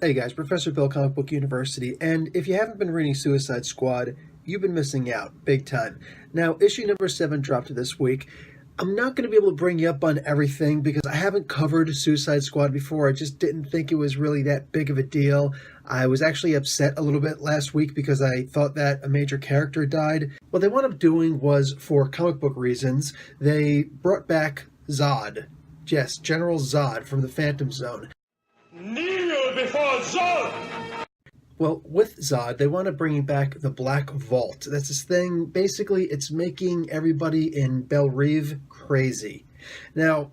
Hey guys, Professor Bill, Comic Book University, and if you haven't been reading Suicide Squad, you've been missing out, big time. Now, issue number 7 dropped this week. I'm not going to be able to bring you up on everything because I haven't covered Suicide Squad before. I just didn't think it was really that big of a deal. I was actually upset a little bit last week because I thought that a major character died. What they wound up doing was, for comic book reasons, they brought back Zod. Yes, General Zod from the Phantom Zone. Kneel before Zod! Well, with Zod, they want to bring back the Black Vault. That's this thing. Basically, it's making everybody in Belle Reve crazy. Now,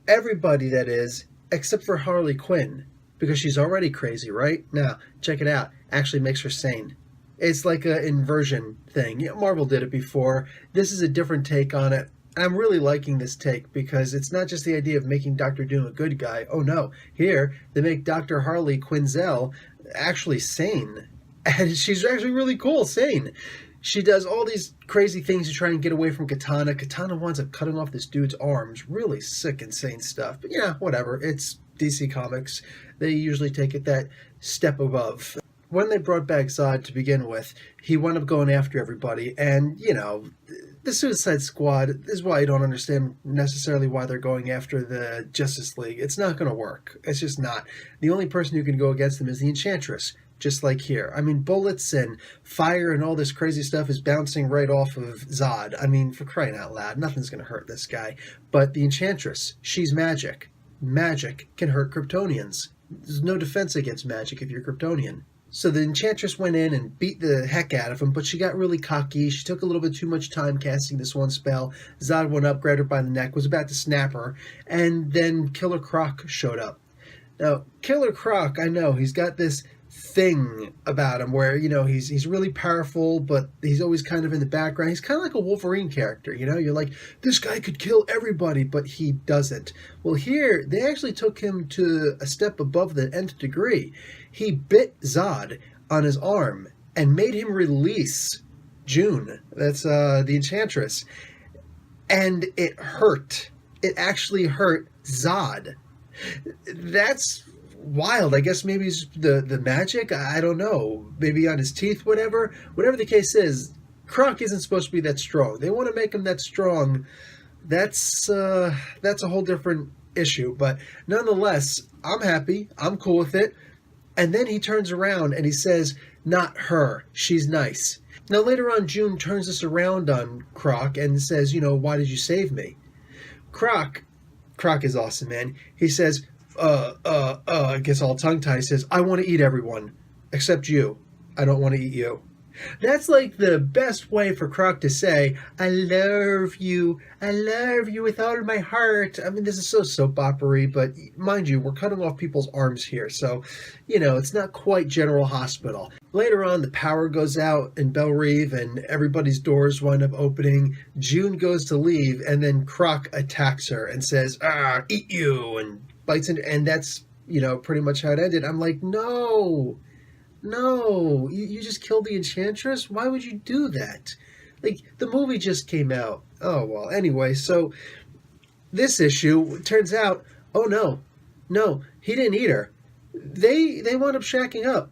everybody, that is, except for Harley Quinn, because she's already crazy, right? Now, check it out. Actually makes her sane. It's like an inversion thing. Marvel did it before. This is a different take on it. I'm really liking this take because it's not just the idea of making Doctor Doom a good guy. Oh no, here they make Dr. Harley Quinzel actually sane. And she's actually really cool, sane. She does all these crazy things to try and get away from Katana. Katana winds up cutting off this dude's arms. Really sick, insane stuff. But yeah, whatever. It's DC Comics. They usually take it that step above. When they brought back Zod to begin with, he wound up going after everybody. And, you know, the Suicide Squad is why I don't understand necessarily why they're going after the Justice League. It's not going to work. It's just not. The only person who can go against them is the Enchantress, just like here. I mean, bullets and fire and all this crazy stuff is bouncing right off of Zod. I mean, for crying out loud, nothing's going to hurt this guy. But the Enchantress, she's magic. Magic can hurt Kryptonians. There's no defense against magic if you're Kryptonian. So the Enchantress went in and beat the heck out of him, but she got really cocky. She took a little bit too much time casting this one spell. Zod went up, grabbed her by the neck, was about to snap her, and then Killer Croc showed up. Now, Killer Croc, I know, he's got this thing about him where, you know, he's really powerful, but he's always kind of in the background. He's kind of like a Wolverine character, you know? You're like, this guy could kill everybody, but he doesn't. Well, here, they actually took him to a step above the nth degree. He bit Zod on his arm and made him release June. That's the Enchantress. And it hurt. It actually hurt Zod. That's wild. I guess maybe it's the magic. I don't know. Maybe on his teeth, whatever. Whatever the case is, Croc isn't supposed to be that strong. They want to make him that strong. That's a whole different issue. But nonetheless, I'm happy. I'm cool with it. And then he turns around and he says, not her. She's nice. Now later on, June turns this around on Croc and says, you know, why did you save me? Croc is awesome, man. He says, gets all tongue-tied. He says, I want to eat everyone, except you. I don't want to eat you. That's like the best way for Croc to say, I love you with all my heart. I mean, this is so soap opera-y, but mind you, we're cutting off people's arms here, so, you know, it's not quite General Hospital. Later on, the power goes out in Belle Reve, and everybody's doors wind up opening. June goes to leave, and then Croc attacks her and says, eat you, and bites into, and that's, you know, pretty much how it ended. I'm like, no, you just killed the Enchantress? Why would you do that? Like, the movie just came out. Oh, well, anyway, so this issue, turns out, oh, no, he didn't eat her. They wound up shacking up.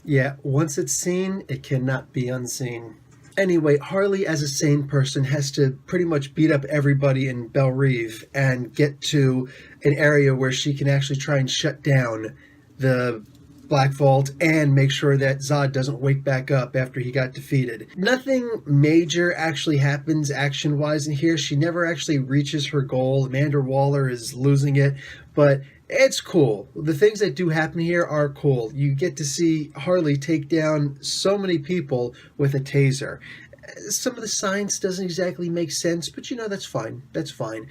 Yeah, once it's seen, it cannot be unseen. Anyway, Harley, as a sane person, has to pretty much beat up everybody in Belle Reve and get to an area where she can actually try and shut down the Black Vault and make sure that Zod doesn't wake back up after he got defeated. Nothing major actually happens action-wise in here. She never actually reaches her goal. Amanda Waller is losing it, but it's cool. The things that do happen here are cool. You get to see Harley take down so many people with a taser. Some of the science doesn't exactly make sense, but you know, that's fine. That's fine.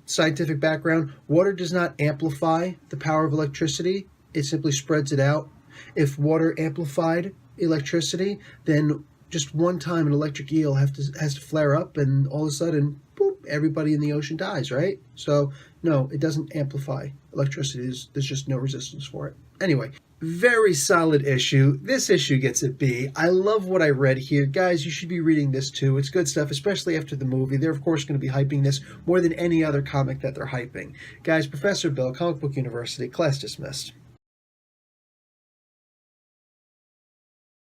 Scientific background, water does not amplify the power of electricity. It simply spreads it out. If water amplified electricity, then just one time an electric eel has to flare up, and all of a sudden, boop, everybody in the ocean dies, right? So, no, it doesn't amplify electricity. There's just no resistance for it. Anyway, Very solid issue. This issue gets a B. I love what I read here. Guys, you should be reading this too. It's good stuff, especially after the movie. They're, of course, going to be hyping this more than any other comic that they're hyping. Guys, Professor Bill, Comic Book University, class dismissed.